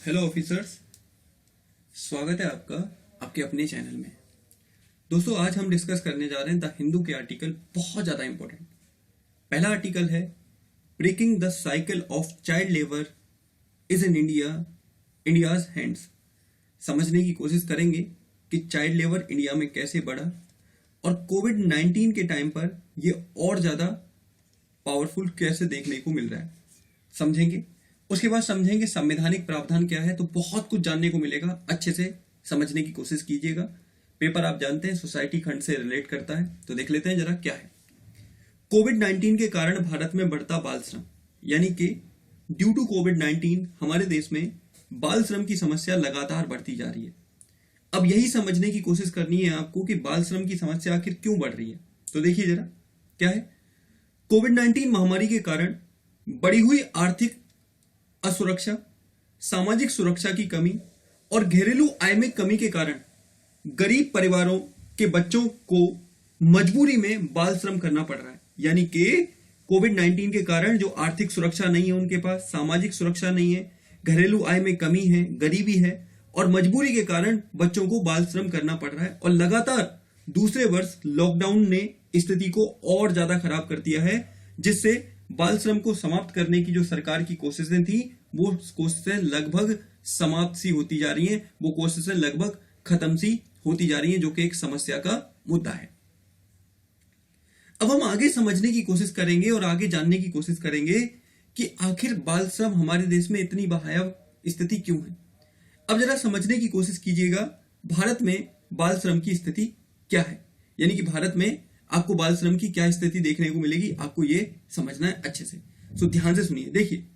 Hello officers, स्वागत है आपका आपके अपने चैनल में। दोस्तों, आज हम डिस्कस करने जा रहे हैं द हिंदू के आर्टिकल, बहुत ज्यादा इंपॉर्टेंट। पहला आर्टिकल है breaking the cycle of child labour is in India's hands. समझने की कोशिश करेंगे कि चाइल्ड लेबर इंडिया में कैसे बढ़ा और कोविड-19 के टाइम पर ये और ज्यादा पावरफुल कैसे देखने को मिल रहा है, समझेंगे। उसके बाद समझेंगे संवैधानिक प्रावधान क्या है, तो बहुत कुछ जानने को मिलेगा। अच्छे से समझने की कोशिश कीजिएगा। पेपर आप जानते हैं सोसाइटी खंड से रिलेट करता है, तो देख लेते हैं जरा क्या है। कोविड-19 के कारण भारत में बढ़ता बाल श्रम, यानी कि ड्यू टू कोविड-19 हमारे देश में बाल श्रम की समस्या लगातार बढ़ती जा रही है। अब यही समझने की कोशिश करनी है आपको कि बाल श्रम की समस्या आखिर क्यों बढ़ रही है। तो देखिए जरा क्या है। कोविड-19 महामारी के कारण बढ़ी हुई आर्थिक असुरक्षा, सामाजिक सुरक्षा की कमी और घरेलू आय में कमी के कारण गरीब परिवारों के बच्चों को मजबूरी में बाल श्रम करना पड़ रहा है। यानी कि कोविड-19 के कारण जो आर्थिक सुरक्षा नहीं है उनके पास, सामाजिक सुरक्षा नहीं है, घरेलू आय में कमी है, गरीबी है और मजबूरी के कारण बच्चों को बाल श्रम करना पड़ रहा है। और लगातार दूसरे वर्ष लॉकडाउन ने स्थिति को और ज्यादा खराब कर दिया है, जिससे बाल श्रम को समाप्त करने की जो सरकार की कोशिशें थी वो कोशिशें लगभग समाप्त सी होती जा रही हैं, वो कोशिशें लगभग खत्म सी होती जा रही हैं, जो कि एक समस्या का मुद्दा है। अब हम आगे समझने की कोशिश करेंगे और आगे जानने की कोशिश करेंगे कि आखिर बाल श्रम हमारे देश में इतनी भयावह स्थिति क्यों है। अब जरा समझने की कोशिश कीजिएगा भारत में बाल श्रम की स्थिति क्या है, यानी कि भारत में आपको बाल श्रम की क्या स्थिति देखने को मिलेगी, आपको यह समझना है अच्छे से। सो ध्यान से सुनिए। देखिए,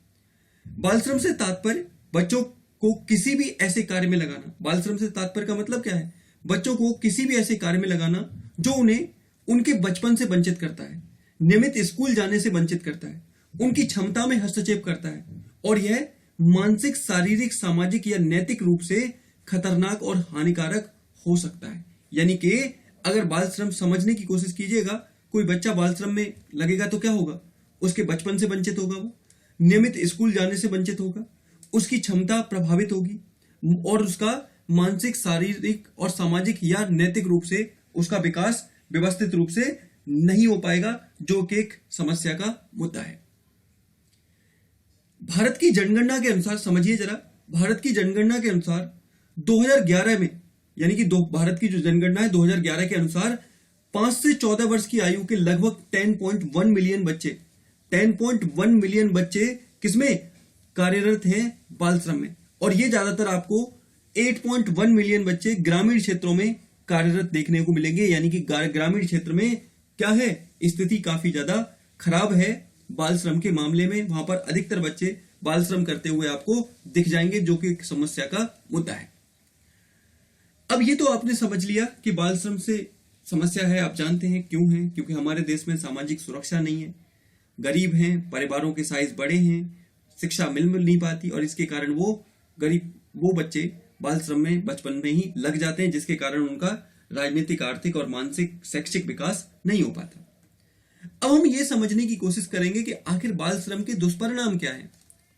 बाल श्रम से तात्पर्य बच्चों को किसी भी ऐसे कार्य में लगाना। बाल श्रम से तात्पर्य का मतलब क्या है? बच्चों को किसी भी ऐसे कार्य में लगाना जो उन्हें उनके बचपन से वंचित करता है, नियमित स्कूल जाने से वंचित करता है, उनकी क्षमता में हस्तक्षेप करता है और यह मानसिक, शारीरिक, सामाजिक या नैतिक रूप से खतरनाक और हानिकारक हो सकता है। यानी कि अगर बाल श्रम समझने की कोशिश कीजिएगा, कोई बच्चा बाल श्रम में लगेगा तो क्या होगा? उसके बचपन से वंचित होगा, वो नियमित स्कूल जाने से वंचित होगा, उसकी क्षमता प्रभावित होगी और उसका मानसिक, शारीरिक और सामाजिक या नैतिक रूप से उसका विकास व्यवस्थित रूप से नहीं हो पाएगा, जो कि एक समस्या का मुद्दा है। भारत की जनगणना के अनुसार समझिए जरा, भारत की जनगणना के अनुसार 2011 में, यानी कि भारत की जो जनगणना है 2011 के अनुसार 5 से 14 वर्ष की आयु के लगभग 10.1 मिलियन बच्चे 10.1 मिलियन बच्चे किसमें कार्यरत हैं? बाल श्रम में। और ये ज्यादातर आपको 8.1 मिलियन बच्चे ग्रामीण क्षेत्रों में कार्यरत देखने को मिलेंगे। यानी कि ग्रामीण क्षेत्र में क्या है, स्थिति काफी ज्यादा खराब है बाल श्रम के मामले में। वहां पर अधिकतर बच्चे बाल श्रम करते हुए आपको दिख जाएंगे, जो कि एक समस्या का मुद्दा है। अब ये तो आपने समझ लिया कि बाल श्रम से समस्या है, आप जानते हैं क्यों है। क्योंकि हमारे देश में सामाजिक सुरक्षा नहीं है, गरीब हैं, परिवारों के साइज बड़े हैं, शिक्षा मिल नहीं पाती और इसके कारण वो बच्चे बाल श्रम में बचपन में ही लग जाते हैं, जिसके कारण उनका राजनीतिक, आर्थिक और मानसिक, शैक्षिक विकास नहीं हो पाता। अब हम ये समझने की कोशिश करेंगे कि आखिर बाल श्रम के दुष्परिणाम क्या है।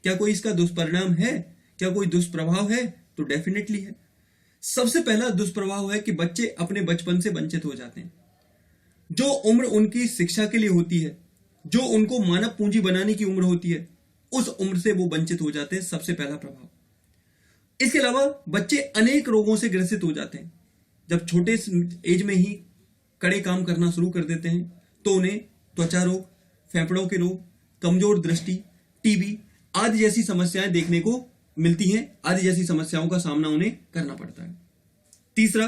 क्या कोई इसका दुष्परिणाम है? क्या कोई दुष्प्रभाव है? तो डेफिनेटली है। सबसे पहला दुष्प्रभाव है कि बच्चे अपने बचपन से वंचित हो जाते हैं। जो उम्र उनकी शिक्षा के लिए होती है, जो उनको मानव पूंजी बनाने की उम्र होती है, उस उम्र से वो वंचित हो जाते हैं। सबसे पहला प्रभाव। इसके अलावा बच्चे अनेक रोगों से ग्रसित हो जाते हैं। जब छोटे एज में ही कड़े काम करना शुरू कर देते हैं तो उन्हें त्वचा रोग, फेफड़ों के रोग, कमजोर दृष्टि, टीबी आदि जैसी समस्याएं देखने को मिलती हैं। आदि जैसी समस्याओं का सामना उन्हें करना पड़ता है। तीसरा,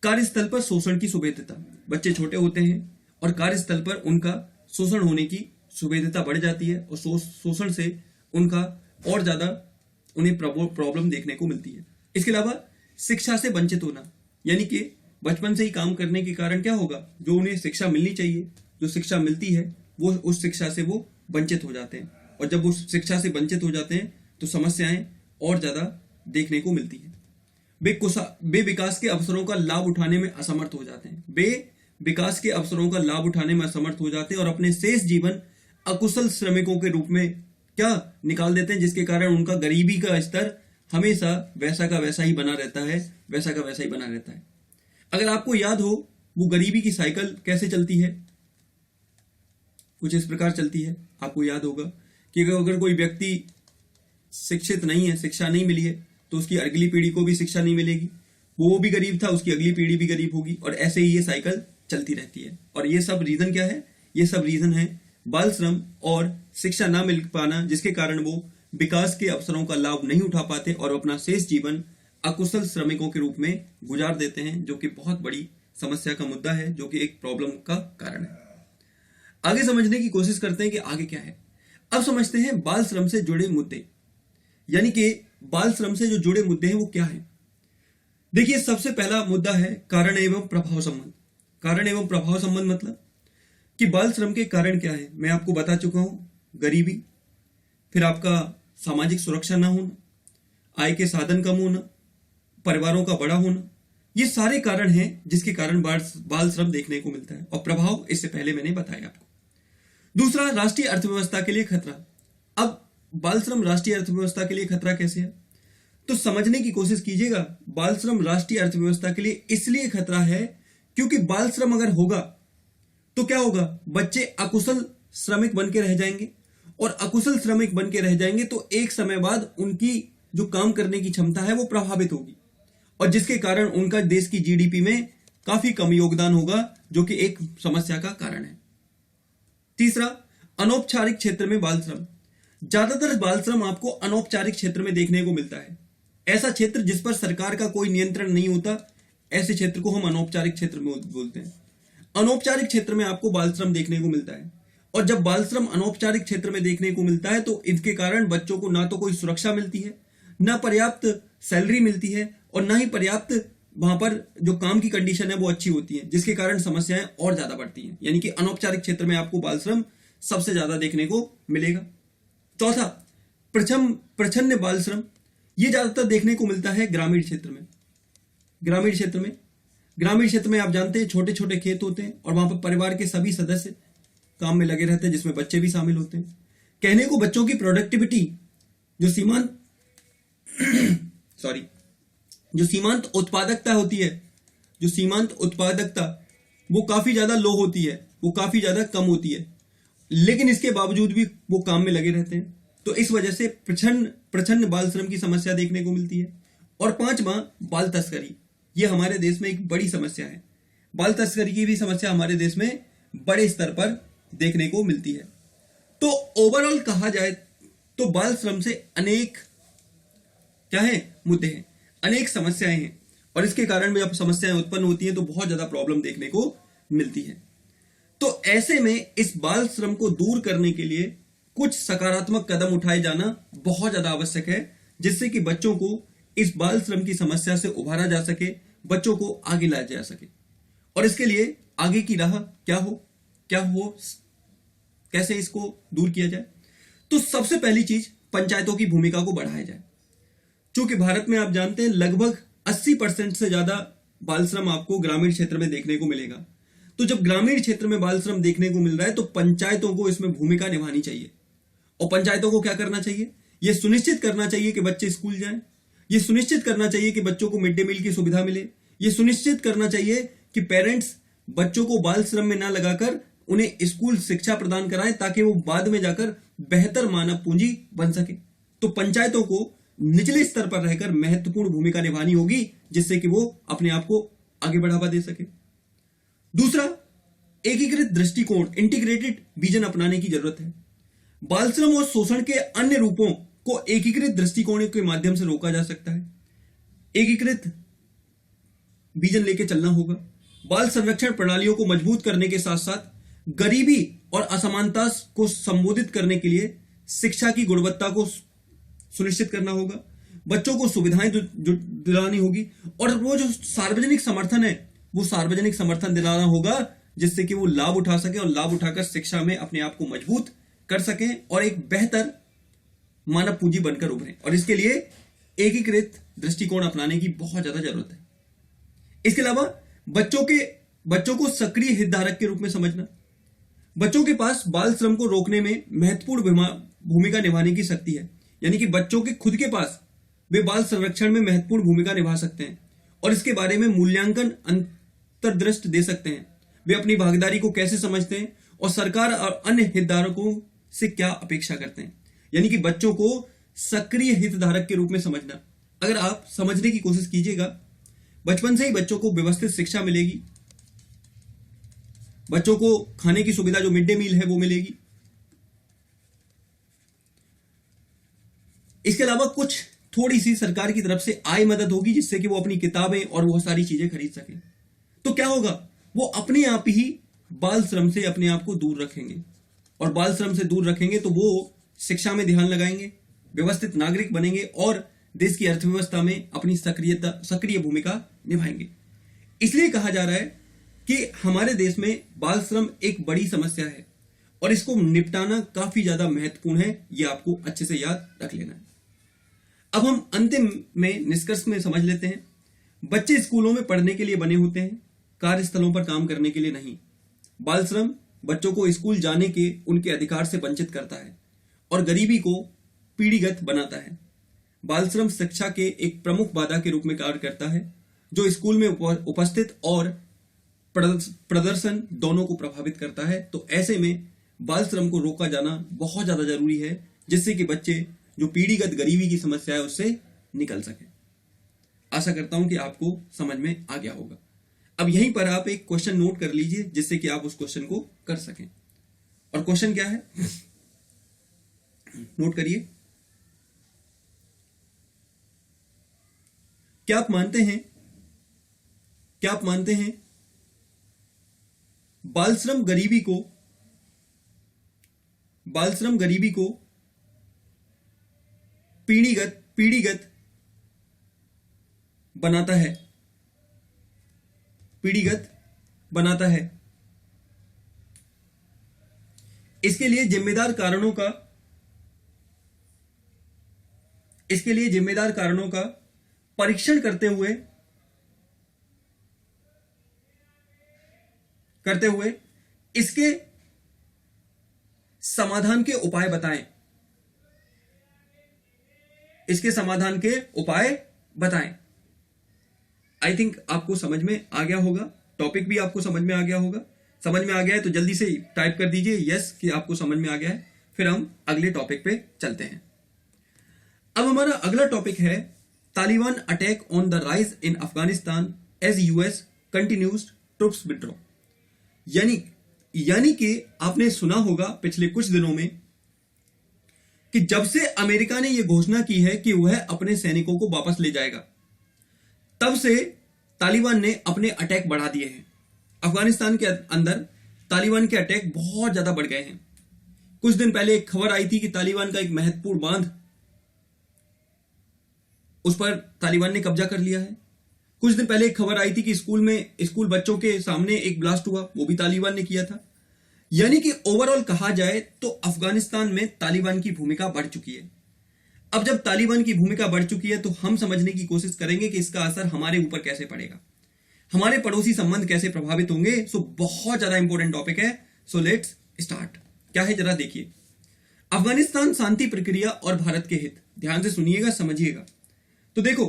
कार्यस्थल पर शोषण की सुविधा। बच्चे छोटे होते हैं और कार्यस्थल पर उनका शोषण होने की सुविधा बढ़ जाती है और शोषण से उनका और ज्यादा उन्हें प्रॉब्लम देखने को मिलती है। इसके अलावा शिक्षा से वंचित होना, यानी कि बचपन से ही काम करने के कारण क्या होगा, जो उन्हें शिक्षा मिलनी चाहिए, जो शिक्षा मिलती है, वो उस शिक्षा से वो वंचित हो जाते हैं। और जब वो शिक्षा से वंचित हो जाते हैं तो समस्याएं और ज्यादा देखने को मिलती है। वे विकास के अवसरों का लाभ उठाने में असमर्थ हो जाते हैं। वे विकास के अवसरों का लाभ उठाने में असमर्थ हो जाते हैं और अपने शेष जीवन अकुशल श्रमिकों के रूप में क्या निकाल देते हैं, जिसके कारण उनका गरीबी का स्तर हमेशा वैसा का वैसा ही बना रहता है, वैसा का वैसा ही बना रहता है। अगर आपको याद हो वो गरीबी की साइकिल कैसे चलती है, कुछ इस प्रकार चलती है। आपको याद होगा कि अगर कोई व्यक्ति शिक्षित नहीं है, शिक्षा नहीं मिली है, तो उसकी अगली पीढ़ी को भी शिक्षा नहीं मिलेगी, वो भी गरीब था, उसकी अगली पीढ़ी भी गरीब होगी, और ऐसे ही ये साइकिल चलती रहती है। और ये सब रीजन क्या है? ये सब रीजन है बाल श्रम और शिक्षा ना मिल पाना, जिसके कारण वो विकास के अवसरों का लाभ नहीं उठा पाते और अपना शेष जीवन अकुशल श्रमिकों के रूप में गुजार देते हैं, जो कि बहुत बड़ी समस्या का मुद्दा है, जो कि एक प्रॉब्लम का कारण है। आगे समझने की कोशिश करते हैं कि आगे क्या है। अब समझते हैं बाल श्रम से जुड़े मुद्दे, यानी कि बाल श्रम से जो जुड़े मुद्दे हैं वो क्या है। देखिए, सबसे पहला मुद्दा है कारण एवं प्रभाव संबंध। कारण एवं प्रभाव संबंध मतलब कि बाल श्रम के कारण क्या है, मैं आपको बता चुका हूं। गरीबी, फिर आपका सामाजिक सुरक्षा ना होना, आय के साधन कम होना, परिवारों का बड़ा होना, ये सारे कारण हैं जिसके कारण बाल श्रम देखने को मिलता है। और प्रभाव इससे पहले मैंने बताया आपको। दूसरा, राष्ट्रीय अर्थव्यवस्था के लिए खतरा। अब बाल श्रम राष्ट्रीय अर्थव्यवस्था के लिए खतरा कैसे है, तो समझने की कोशिश कीजिएगा। बाल श्रम राष्ट्रीय अर्थव्यवस्था के लिए इसलिए खतरा है क्योंकि बाल श्रम अगर होगा तो क्या होगा, बच्चे अकुशल श्रमिक बन के रह जाएंगे, और अकुशल श्रमिक बन के रह जाएंगे तो एक समय बाद उनकी जो काम करने की क्षमता है वो प्रभावित होगी, और जिसके कारण उनका देश की जीडीपी में काफी कम योगदान होगा, जो कि एक समस्या का कारण है। तीसरा, अनौपचारिक क्षेत्र में बाल श्रम। ज्यादातर बाल श्रम आपको अनौपचारिक क्षेत्र में देखने को मिलता है। ऐसा क्षेत्र जिस पर सरकार का कोई नियंत्रण नहीं होता, ऐसे क्षेत्र को हम अनौपचारिक क्षेत्र में बोलते हैं। अनौपचारिक क्षेत्र में आपको बाल श्रम देखने को मिलता है, और जब बाल श्रम अनौपचारिक क्षेत्र में देखने को मिलता है तो इसके कारण बच्चों को ना तो कोई सुरक्षा मिलती है, ना पर्याप्त सैलरी मिलती है, और ना ही पर्याप्त वहां पर जो काम की कंडीशन है वो अच्छी होती है, जिसके कारण समस्याएं और ज्यादा बढ़ती हैं। यानी कि अनौपचारिक क्षेत्र में आपको बाल श्रम सबसे ज्यादा देखने को मिलेगा। चौथा, प्रच्छन्न बाल श्रम। ये ज्यादातर देखने को मिलता है ग्रामीण क्षेत्र में। ग्रामीण क्षेत्र में आप जानते हैं छोटे छोटे खेत होते हैं, और वहां पर परिवार के सभी सदस्य काम में लगे रहते हैं, जिसमें बच्चे भी शामिल होते हैं। कहने को बच्चों की प्रोडक्टिविटी जो सीमांत उत्पादकता होती है, वो काफी ज्यादा लो होती है, वो काफी ज्यादा कम होती है, लेकिन इसके बावजूद भी वो काम में लगे रहते हैं। तो इस वजह से प्रच्छन्न बाल श्रम की समस्या देखने को मिलती है। और पांचवा, बाल तस्करी। ये हमारे देश में एक बड़ी समस्या है। बाल तस्करी की भी समस्या हमारे देश में बड़े स्तर पर देखने को मिलती है। तो ओवरऑल कहा जाए तो बाल श्रम से अनेक क्या है, मुद्दे हैं, अनेक समस्याएं हैं, और इसके कारण भी जब समस्याएं उत्पन्न होती हैं तो बहुत ज्यादा प्रॉब्लम देखने को मिलती है। तो ऐसे में इस बाल श्रम को दूर करने के लिए कुछ सकारात्मक कदम उठाए जाना बहुत ज्यादा आवश्यक है, जिससे कि बच्चों को इस बाल श्रम की समस्या से उभारा जा सके, बच्चों को आगे लाया जा सके। और इसके लिए आगे की राह क्या हो, कैसे इसको दूर किया जाए। तो सबसे पहली चीज, पंचायतों की भूमिका को बढ़ाया जाए। क्योंकि भारत में आप जानते हैं लगभग 80% से ज्यादा बाल श्रम आपको ग्रामीण क्षेत्र में देखने को मिलेगा। तो जब ग्रामीण क्षेत्र में बाल श्रम देखने को मिल रहा है तो पंचायतों को इसमें भूमिका निभानी चाहिए। और पंचायतों को क्या करना चाहिए, यह सुनिश्चित करना चाहिए कि बच्चे स्कूल जाएं, यह सुनिश्चित करना चाहिए कि बच्चों को मिड डे मील की सुविधा मिले, यह सुनिश्चित करना चाहिए कि पेरेंट्स बच्चों को बाल श्रम में ना लगाकर उन्हें स्कूल शिक्षा प्रदान कराएं, ताकि वो बाद में जाकर बेहतर मानव पूंजी बन सके। तो पंचायतों को निचले स्तर पर रहकर महत्वपूर्ण भूमिका निभानी होगी, जिससे कि वो अपने आप को आगे बढ़ावा दे सके। दूसरा, एकीकृत दृष्टिकोण, इंटीग्रेटेड विजन अपनाने की जरूरत है। बाल श्रम और शोषण के अन्य रूपों को एकीकृत दृष्टिकोण के माध्यम से रोका जा सकता है। एकीकृत विजन लेके चलना होगा। बाल संरक्षण प्रणालियों को मजबूत करने के साथ साथ गरीबी और असमानता को संबोधित करने के लिए शिक्षा की गुणवत्ता को सुनिश्चित करना होगा। बच्चों को सुविधाएं दिलानी होगी, और वो जो सार्वजनिक समर्थन है वो सार्वजनिक समर्थन दिलाना होगा, जिससे कि वो लाभ उठा सके और लाभ उठाकर शिक्षा में अपने आप को मजबूत कर सके और एक बेहतर मानव पूंजी बनकर उभरे। और इसके लिए एकीकृत दृष्टिकोण अपनाने की बहुत ज्यादा जरूरत है। इसके अलावा बच्चों को सक्रिय हितधारक के रूप में समझना। बच्चों के पास बाल श्रम को रोकने में महत्वपूर्ण भूमिका निभाने की शक्ति है। यानी कि बच्चों के खुद के पास वे बाल संरक्षण में महत्वपूर्ण भूमिका निभा सकते हैं और इसके बारे में मूल्यांकन अंतर्दृष्टि दे सकते हैं। वे अपनी भागीदारी को कैसे समझते हैं और सरकार और अन्य हितधारकों से क्या अपेक्षा करते हैं, यानी कि बच्चों को सक्रिय हितधारक के रूप में समझना। अगर आप समझने की कोशिश कीजिएगा, बचपन से ही बच्चों को व्यवस्थित शिक्षा मिलेगी, बच्चों को खाने की सुविधा जो मिड डे मील है वो मिलेगी। इसके अलावा कुछ थोड़ी सी सरकार की तरफ से आय मदद होगी जिससे कि वो अपनी किताबें और बहुत सारी चीजें खरीद सके। तो क्या होगा, वो अपने आप ही बाल श्रम से अपने आप को दूर रखेंगे, और बाल श्रम से दूर रखेंगे तो वो शिक्षा में ध्यान लगाएंगे, व्यवस्थित नागरिक बनेंगे और देश की अर्थव्यवस्था में अपनी सक्रिय भूमिका निभाएंगे। इसलिए कहा जा रहा है कि हमारे देश में बाल श्रम एक बड़ी समस्या है और इसको निपटाना काफी ज्यादा महत्वपूर्ण है। यह आपको अच्छे से याद रख लेना है। अब हम अंतिम में निष्कर्ष में समझ लेते हैं। बच्चे स्कूलों में पढ़ने के लिए बने होते हैं, कार्यस्थलों पर काम करने के लिए नहीं। बाल श्रम बच्चों को स्कूल जाने के उनके अधिकार से वंचित करता है और गरीबी को पीढ़ीगत बनाता है। बाल श्रम शिक्षा के एक प्रमुख बाधा के रूप में कार्य करता है जो स्कूल में उपस्थित और प्रदर्शन दोनों को प्रभावित करता है। तो ऐसे में बाल श्रम को रोका जाना बहुत ज्यादा जरूरी है जिससे कि बच्चे जो पीढ़ीगत गरीबी की समस्या है उससे निकल सके। आशा करता हूं कि आपको समझ में आ गया होगा। अब यहीं पर आप एक क्वेश्चन नोट कर लीजिए जिससे कि आप उस क्वेश्चन को कर सकें। और क्वेश्चन क्या है, नोट करिए। क्या आप मानते हैं बाल श्रम गरीबी को पीढ़ीगत बनाता है। इसके लिए जिम्मेदार कारणों का परीक्षण करते हुए इसके समाधान के उपाय बताएं। आई थिंक आपको समझ में आ गया होगा, टॉपिक भी आपको समझ में आ गया होगा। समझ में आ गया है तो जल्दी से टाइप कर दीजिए यस कि आपको समझ में आ गया है। फिर हम अगले टॉपिक पे चलते हैं। अब हमारा अगला टॉपिक है Taliban attack on the rise in Afghanistan as US continues troops withdraw. यानी कि आपने सुना होगा पिछले कुछ दिनों में कि जब से अमेरिका ने यह घोषणा की है कि वह अपने सैनिकों को वापस ले जाएगा, तब से तालिबान ने अपने अटैक बढ़ा दिए हैं। अफगानिस्तान के अंदर तालिबान के अटैक बहुत ज्यादा बढ़ गए हैं। कुछ दिन पहले एक खबर आई थी कि तालिबान का एक महत्वपूर्ण बांध, उस पर तालिबान ने कब्जा कर लिया है। कुछ दिन पहले एक खबर आई थी कि स्कूल बच्चों के सामने एक ब्लास्ट हुआ, वो भी तालिबान ने किया था। यानी कि ओवरऑल कहा जाए तो अफगानिस्तान में तालिबान की भूमिका बढ़ चुकी है। अब जब तालिबान की भूमिका बढ़ चुकी है तो हम समझने की कोशिश करेंगे कि इसका असर हमारे ऊपर कैसे पड़ेगा, हमारे पड़ोसी संबंध कैसे प्रभावित होंगे। सो बहुत ज्यादा इंपॉर्टेंट टॉपिक है। So let's start. क्या है जरा देखिए। अफगानिस्तान शांति प्रक्रिया और भारत के हित, ध्यान से सुनिएगा, समझिएगा। तो देखो,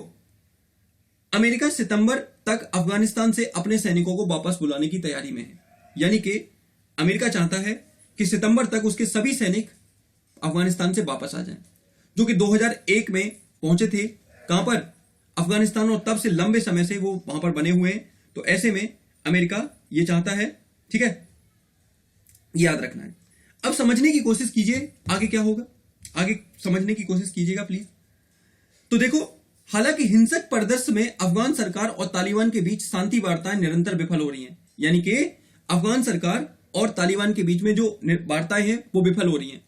अमेरिका सितंबर तक अफगानिस्तान से अपने सैनिकों को वापस बुलाने की तैयारी में है। यानी कि अमेरिका चाहता है कि सितंबर तक उसके सभी सैनिक अफगानिस्तान से वापस आ जाएं, जो कि 2001 में पहुंचे थे। कहां पर? अफगानिस्तान, और तब से लंबे समय से वो वहां पर बने हुए हैं। तो ऐसे में अमेरिका ये चाहता है, ठीक है, याद रखना है। अब समझने की कोशिश कीजिए आगे क्या होगा, आगे समझने की कोशिश कीजिएगा प्लीज। तो देखो, हालांकि हिंसक परिदृश्य में अफगान सरकार और तालिबान के बीच शांति वार्ताएं निरंतर विफल हो रही हैं। यानी कि अफगान सरकार और तालिबान के बीच में जो वार्ताएं हैं वो विफल हो रही हैं।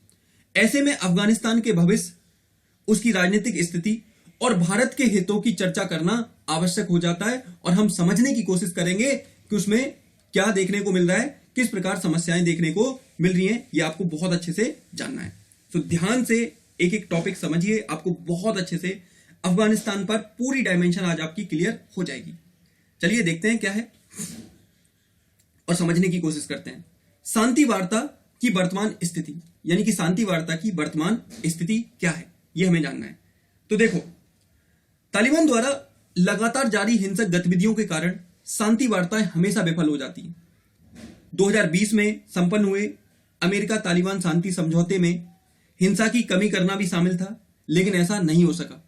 ऐसे में अफगानिस्तान के भविष्य, उसकी राजनीतिक स्थिति और भारत के हितों की चर्चा करना आवश्यक हो जाता है। और हम समझने की कोशिश करेंगे कि उसमें क्या देखने को मिल रहा है, किस प्रकार समस्याएं देखने को मिल रही हैं, ये आपको बहुत अच्छे से जानना है। तो ध्यान से एक एक टॉपिक समझिए, आपको बहुत अच्छे से अफगानिस्तान पर पूरी डायमेंशन आज आपकी क्लियर हो जाएगी। चलिए देखते हैं क्या है और समझने की कोशिश करते हैं। शांति वार्ता की वर्तमान स्थिति, यानी कि शांति वार्ता की वर्तमान स्थिति क्या है, यह हमें जानना है। तो देखो, तालिबान द्वारा लगातार जारी हिंसक गतिविधियों के कारण शांति वार्ताएं हमेशा विफल हो जाती हैं। 2020 में संपन्न हुए अमेरिका तालिबान शांति समझौते में हिंसा की कमी करना भी शामिल था, लेकिन ऐसा नहीं हो सका।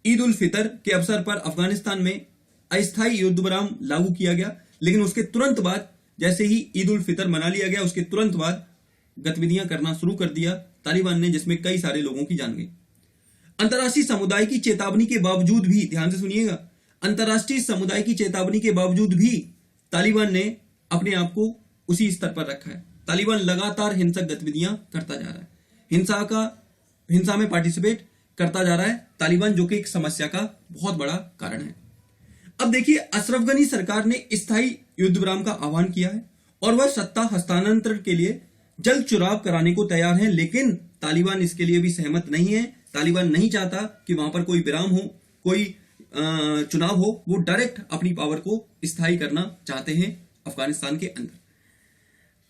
ईद उल फितर के अवसर पर अफगानिस्तान में अस्थायी युद्ध विराम लागू किया गया, लेकिन उसके तुरंत बाद जैसे ही ईद उल फितर मना लिया गया, उसके तुरंत बाद गतिविधियां करना शुरू कर दिया तालिबान ने, जिसमें कई सारे लोगों की जान गई। अंतर्राष्ट्रीय समुदाय की चेतावनी के बावजूद भी, ध्यान से सुनिएगा, अंतर्राष्ट्रीय समुदाय की चेतावनी के बावजूद भी तालिबान ने अपने आप को उसी स्तर पर रखा है। तालिबान लगातार हिंसक गतिविधियां करता जा रहा है, हिंसा में पार्टिसिपेट करता जा रहा है तालिबान, जो कि एक समस्या का बहुत बड़ा कारण है। अब देखिए, अशरफ गनी सरकार ने स्थायी युद्ध विराम का आह्वान किया है और वह सत्ता हस्तांतरण के लिए जल्द चुनाव कराने को तैयार है, लेकिन तालिबान इसके लिए भी सहमत नहीं है। तालिबान नहीं चाहता कि वहां पर कोई विराम हो, कोई चुनाव हो। वो डायरेक्ट अपनी पावर को स्थायी करना चाहते हैं अफगानिस्तान के अंदर।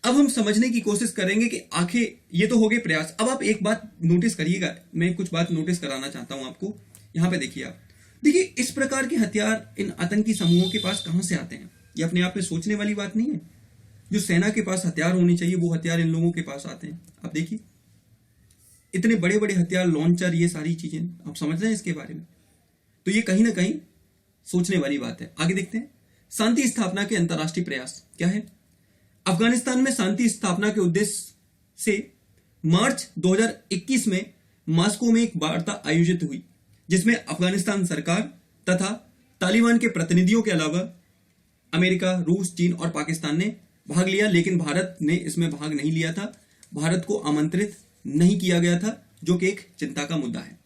अब हम समझने की कोशिश करेंगे कि आखिर ये तो हो गए प्रयास। अब आप एक बात नोटिस करिएगा, मैं कुछ बात नोटिस कराना चाहता हूं आपको। यहां पे देखिए, आप देखिए इस प्रकार के हथियार इन आतंकी समूहों के पास कहां से आते हैं। ये अपने आप में सोचने वाली बात नहीं है। जो सेना के पास हथियार होने चाहिए वो हथियार इन लोगों के पास आते हैं। आप देखिए, इतने बड़े बड़े हथियार, लॉन्चर, ये सारी चीजें आप समझ रहे हैं इसके बारे में। तो ये कहीं ना कहीं सोचने वाली बात है। आगे देखते हैं, शांति स्थापना के अंतर्राष्ट्रीय प्रयास क्या है। अफगानिस्तान में शांति स्थापना के उद्देश्य से मार्च 2021 में मॉस्को में एक वार्ता आयोजित हुई, जिसमें अफगानिस्तान सरकार तथा तालिबान के प्रतिनिधियों के अलावा अमेरिका, रूस, चीन और पाकिस्तान ने भाग लिया, लेकिन भारत ने इसमें भाग नहीं लिया था। भारत को आमंत्रित नहीं किया गया था, जो कि एक चिंता का मुद्दा है।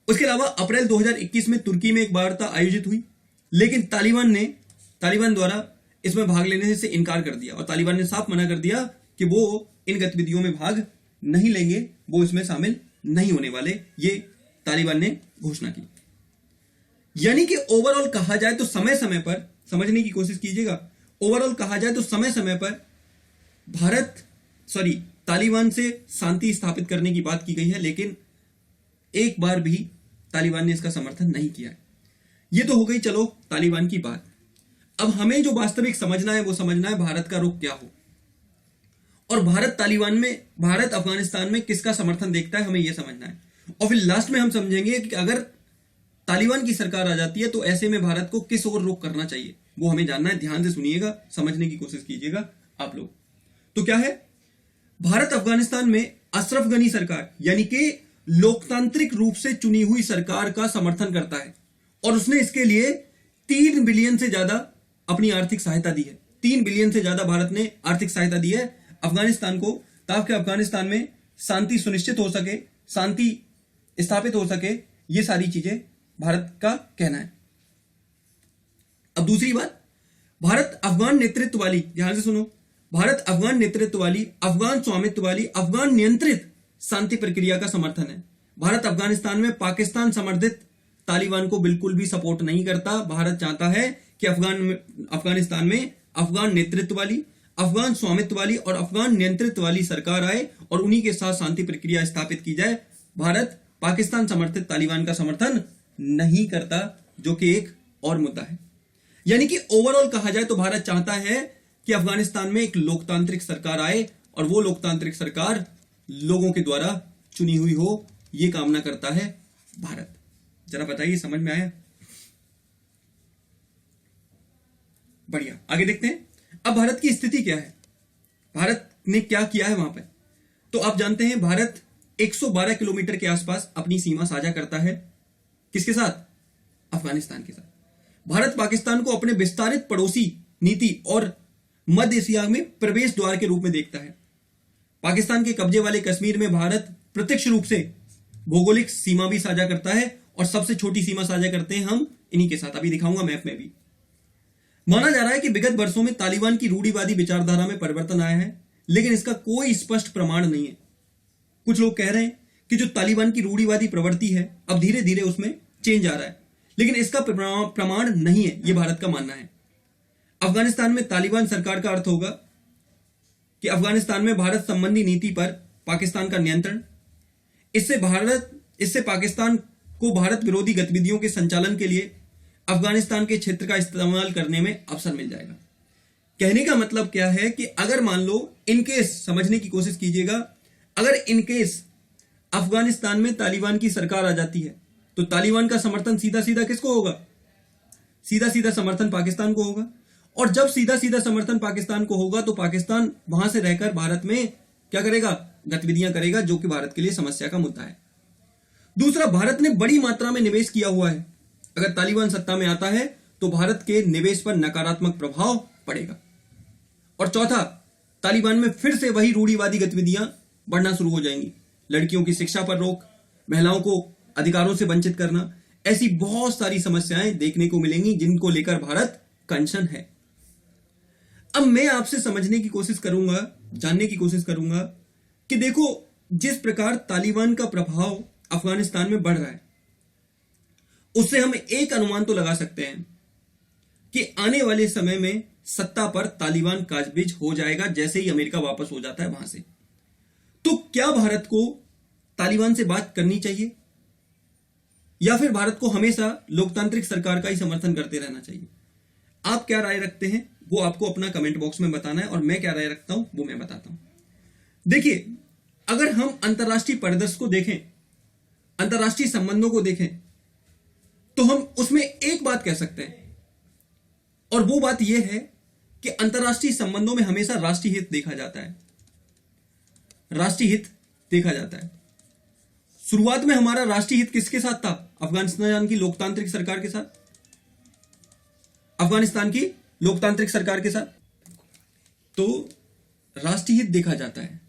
उसके अलावा अप्रैल 2021 में तुर्की में एक वार्ता आयोजित हुई, लेकिन तालिबान द्वारा इसमें भाग लेने से इनकार कर दिया और तालिबान ने साफ मना कर दिया कि वो इन गतिविधियों में भाग नहीं लेंगे, वो इसमें शामिल नहीं होने वाले। ये तालिबान ने घोषणा की। यानी कि ओवरऑल कहा जाए तो समय समय पर, समझने की कोशिश कीजिएगा, ओवरऑल कहा जाए तो समय समय पर तालिबान से शांति स्थापित करने की बात की गई है, लेकिन एक बार भी तालिबान ने इसका समर्थन नहीं किया है। ये तो हो गई चलो तालिबान की बात। अब हमें जो वास्तविक समझना है वो समझना है भारत का रुख क्या हो, और भारत अफगानिस्तान में किसका समर्थन देखता है, हमें यह समझना है। और फिर लास्ट में हम समझेंगे कि अगर तालिबान की सरकार आ जाती है तो ऐसे में भारत को किस ओर रुख करना चाहिए, वो हमें जानना है। ध्यान से सुनिएगा, समझने की कोशिश कीजिएगा आप लोग। तो क्या है, भारत अफगानिस्तान में अशरफ गनी सरकार यानी कि लोकतांत्रिक रूप से चुनी हुई सरकार का समर्थन करता है, और उसने इसके लिए 3 बिलियन से ज्यादा अपनी आर्थिक सहायता दी है। 3 बिलियन से ज्यादा भारत ने आर्थिक सहायता दी है अफगानिस्तान को, ताकि अफगानिस्तान में शांति सुनिश्चित हो सके, शांति स्थापित हो सके। ये सारी चीजें भारत का कहना है। अब दूसरी बात, भारत अफगान नेतृत्व वाली, ध्यान से सुनो, भारत अफगान नेतृत्व वाली, अफगान स्वामित्व वाली, अफगान नियंत्रित शांति प्रक्रिया का समर्थन है। भारत अफगानिस्तान में पाकिस्तान समर्थित तालिबान को बिल्कुल भी सपोर्ट नहीं करता। भारत चाहता है कि अफगानिस्तान में अफगान नेतृत्व वाली, अफगान स्वामित्व वाली और अफगान नियंत्रित वाली सरकार आए और उन्हीं के साथ शांति प्रक्रिया स्थापित की जाए। भारत पाकिस्तान समर्थित तालिबान का समर्थन नहीं करता, जो कि एक और मुद्दा है। यानी कि ओवरऑल कहा जाए तो भारत चाहता है कि अफगानिस्तान में एक लोकतांत्रिक सरकार आए और वो लोकतांत्रिक सरकार लोगों के द्वारा चुनी हुई हो, ये कामना करता है भारत। जरा बताइए, समझ में आया? बढ़िया, आगे देखते हैं। अब भारत की स्थिति क्या है, भारत ने क्या किया है वहां पर। तो आप जानते हैं भारत 112 किलोमीटर के आसपास अपनी सीमा साझा करता है। किसके साथ? अफगानिस्तान के साथ। भारत पाकिस्तान को अपने विस्तारित पड़ोसी नीति और मध्य एशिया में प्रवेश द्वार के रूप में देखता है। पाकिस्तान के कब्जे वाले कश्मीर में भारत प्रत्यक्ष रूप से भौगोलिक सीमा भी साझा करता है, और सबसे छोटी सीमा साझा करते हैं हम इन्हीं के साथ। अभी दिखाऊंगा मैप में भी। माना जा रहा है कि विगत वर्षों में तालिबान की रूढ़िवादी विचारधारा में परिवर्तन आया है, लेकिन इसका कोई स्पष्ट प्रमाण नहीं है। कुछ लोग कह रहे हैं कि जो तालिबान की रूढ़िवादी प्रवृत्ति है अब धीरे धीरे उसमें चेंज आ रहा है, लेकिन इसका प्रमाण नहीं है, यह भारत का मानना है। अफगानिस्तान में तालिबान सरकार का अर्थ होगा कि अफगानिस्तान में भारत संबंधी नीति पर पाकिस्तान का नियंत्रण। इससे पाकिस्तान को भारत विरोधी गतिविधियों के संचालन के लिए अफगानिस्तान के क्षेत्र का इस्तेमाल करने में अवसर मिल जाएगा। कहने का मतलब क्या है कि अगर मान लो इनकेस, समझने की कोशिश कीजिएगा, अगर इनकेस अफगानिस्तान में तालिबान की सरकार आ जाती है तो तालिबान का समर्थन सीधा सीधा किसको होगा? सीधा सीधा समर्थन पाकिस्तान को होगा। और जब सीधा सीधा समर्थन पाकिस्तान को होगा तो पाकिस्तान वहां से रहकर भारत में क्या करेगा? गतिविधियां करेगा, जो कि भारत के लिए समस्या का मुद्दा है। दूसरा, भारत ने बड़ी मात्रा में निवेश किया हुआ है। अगर तालिबान सत्ता में आता है तो भारत के निवेश पर नकारात्मक प्रभाव पड़ेगा। और चौथा, तालिबान में फिर से वही रूढ़िवादी गतिविधियां बढ़ना शुरू हो जाएंगी। लड़कियों की शिक्षा पर रोक, महिलाओं को अधिकारों से वंचित करना, ऐसी बहुत सारी समस्याएं देखने को मिलेंगी जिनको लेकर भारत कंसर्न है। अब मैं आपसे समझने की कोशिश करूंगा, जानने की कोशिश करूंगा कि देखो, जिस प्रकार तालिबान का प्रभाव अफगानिस्तान में बढ़ रहा है, उससे हम एक अनुमान तो लगा सकते हैं कि आने वाले समय में सत्ता पर तालिबान काबिज हो जाएगा जैसे ही अमेरिका वापस हो जाता है वहां से। तो क्या भारत को तालिबान से बात करनी चाहिए या फिर भारत को हमेशा लोकतांत्रिक सरकार का ही समर्थन करते रहना चाहिए? आप क्या राय रखते हैं वो आपको अपना कमेंट बॉक्स में बताना है, और मैं क्या राय रखता हूं वो मैं बताता हूं। देखिए, अगर हम अंतर्राष्ट्रीय परिदृश्य को देखें, अंतर्राष्ट्रीय संबंधों को देखें, तो हम उसमें एक बात कह सकते हैं, और वो बात यह है कि अंतर्राष्ट्रीय संबंधों में हमेशा राष्ट्रीय हित देखा जाता है। राष्ट्रीय हित देखा जाता है। शुरुआत में हमारा राष्ट्रीय हित किसके साथ था? अफगानिस्तान की लोकतांत्रिक सरकार के साथ। अफगानिस्तान की लोकतांत्रिक सरकार के साथ तो राष्ट्रीय हित देखा जाता है।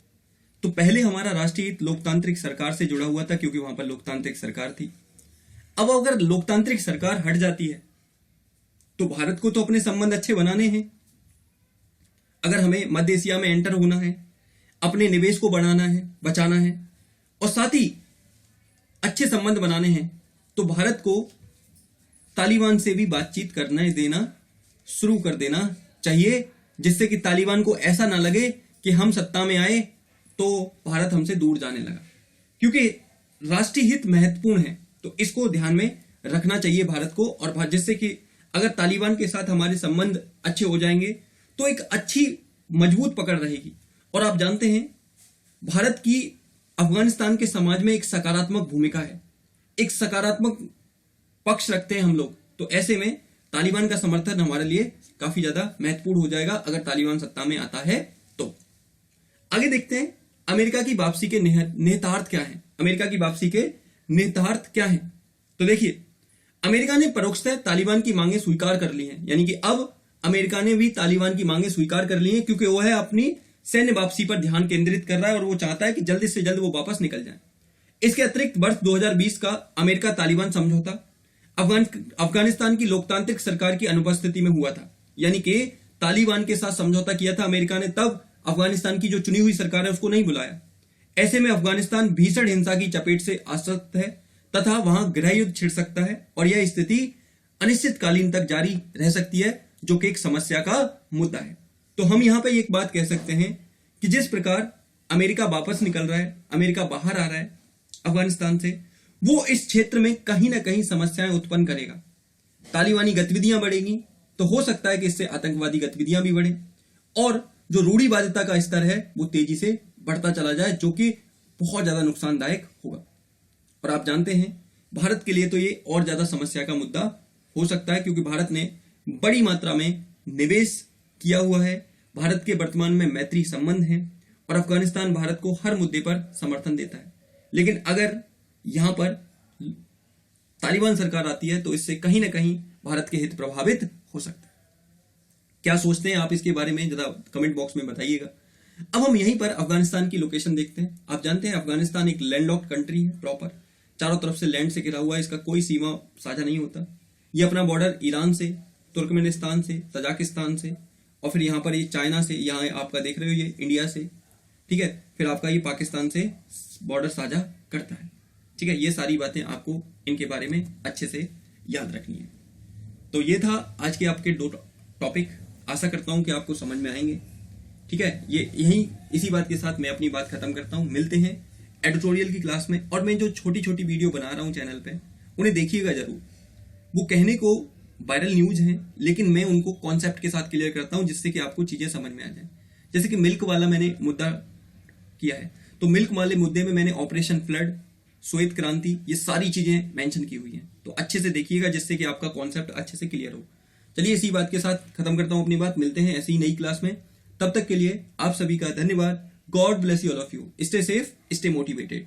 तो पहले हमारा राष्ट्रीय हित लोकतांत्रिक सरकार से जुड़ा हुआ था, क्योंकि वहां पर लोकतांत्रिक सरकार थी। अब अगर लोकतांत्रिक सरकार हट जाती है तो भारत को तो अपने संबंध अच्छे बनाने हैं। अगर हमें मध्य एशिया में एंटर होना है, अपने निवेश को बढ़ाना है, बचाना है, और साथ ही अच्छे संबंध बनाने हैं, तो भारत को तालिबान से भी बातचीत करने देना शुरू कर देना चाहिए, जिससे कि तालिबान को ऐसा ना लगे कि हम सत्ता में आए तो भारत हमसे दूर जाने लगा। क्योंकि राष्ट्रीय हित महत्वपूर्ण है, तो इसको ध्यान में रखना चाहिए भारत को। और जिससे कि अगर तालिबान के साथ हमारे संबंध अच्छे हो जाएंगे तो एक अच्छी मजबूत पकड़ रहेगी। और आप जानते हैं, भारत की अफगानिस्तान के समाज में एक सकारात्मक भूमिका है, एक सकारात्मक पक्ष रखते हैं हम लोग। तो ऐसे में तालिबान का समर्थन हमारे लिए काफी ज्यादा महत्वपूर्ण हो जाएगा अगर तालिबान सत्ता में आता है तो। आगे देखते हैं, अमेरिका की वापसी के निहितार्थ क्या है? अमेरिका की वापसी के निहितार्थ क्या है? तो देखिए, अमेरिका ने परोक्षतः तालिबान की मांगे स्वीकार कर ली हैं। यानी कि अब अमेरिका ने भी तालिबान की मांगे स्वीकार कर ली हैं, क्योंकि वो है अपनी सैन्य वापसी पर ध्यान केंद्रित कर रहा है और वो चाहता है कि जल्दी से जल्द वो वापस निकल जाए। इसके अतिरिक्त वर्ष 2020 का अमेरिका तालिबान समझौता अफगानिस्तान की लोकतांत्रिक सरकार की अनुपस्थिति में हुआ था। यानी कि तालिबान के साथ समझौता किया था अमेरिका ने, तब अफगानिस्तान की जो चुनी हुई सरकार है उसको नहीं बुलाया। ऐसे में अफगानिस्तान भीषण हिंसा की चपेट से आसक्त है तथा वहां गृह युद्ध छिड़ सकता है, और यह स्थिति अनिश्चितकालीन तक जारी रह सकती है, जो कि एक समस्या का मुद्दा है। तो हम यहां पे एक बात कह सकते हैं कि जिस प्रकार अमेरिका वापस निकल रहा है, अमेरिका बाहर आ रहा है अफगानिस्तान से, वो इस क्षेत्र में कहीं ना कहीं समस्याएं उत्पन्न करेगा। तालिबानी गतिविधियां बढ़ेगी तो हो सकता है कि इससे आतंकवादी गतिविधियां भी बढ़े, और जो रूढ़िवादिता का स्तर है वो तेजी से बढ़ता चला जाए, जो कि बहुत ज्यादा नुकसानदायक होगा। और आप जानते हैं, भारत के लिए तो ये और ज्यादा समस्या का मुद्दा हो सकता है, क्योंकि भारत ने बड़ी मात्रा में निवेश किया हुआ है, भारत के वर्तमान में मैत्री संबंध हैं, और अफगानिस्तान भारत को हर मुद्दे पर समर्थन देता है। लेकिन अगर यहां पर तालिबान सरकार आती है तो इससे कहीं ना कहीं भारत के हित प्रभावित हो सकते हैं। क्या सोचते हैं आप इसके बारे में, जरा कमेंट बॉक्स में बताइएगा। अब हम यहीं पर अफगानिस्तान की लोकेशन देखते हैं। आप जानते हैं अफगानिस्तान एक लैंडलॉक्ड कंट्री है, प्रॉपर चारों तरफ से लैंड से घिरा हुआ है, इसका कोई सीमा साझा नहीं होता। ये अपना बॉर्डर ईरान से, तुर्कमेनिस्तान से, तजाकिस्तान से, और फिर यहाँ पर ये चाइना से, यहाँ आपका देख रहे हो ये इंडिया से, ठीक है, फिर आपका ये पाकिस्तान से बॉर्डर साझा करता है। ठीक है, ये सारी बातें आपको इनके बारे में अच्छे से याद रखनी है। तो ये था आज के आपके 2 टॉपिक, आशा करता हूं कि आपको समझ में आएंगे। ठीक है, ये यही इसी बात के साथ मैं अपनी बात खत्म करता हूं। मिलते हैं एडिटोरियल की क्लास में, और मैं जो छोटी छोटी वीडियो बना रहा हूं चैनल पे, उन्हें देखिएगा जरूर। वो कहने को वायरल न्यूज हैं, लेकिन मैं उनको कॉन्सेप्ट के साथ क्लियर करता हूं जिससे कि आपको चीजें समझ में आ जाए। जैसे कि मिल्क वाला मैंने मुद्दा किया है, तो मिल्क वाले मुद्दे में मैंने ऑपरेशन फ्लड, श्वेत क्रांति, ये सारी चीजें मेंशन की हुई हैं। तो अच्छे से देखिएगा जिससे कि आपका कॉन्सेप्ट अच्छे से क्लियर हो। चलिए इसी बात के साथ खत्म करता हूं अपनी बात। मिलते हैं ऐसी ही नई क्लास में। तब तक के लिए आप सभी का धन्यवाद। God bless you all of you. Stay safe, stay motivated.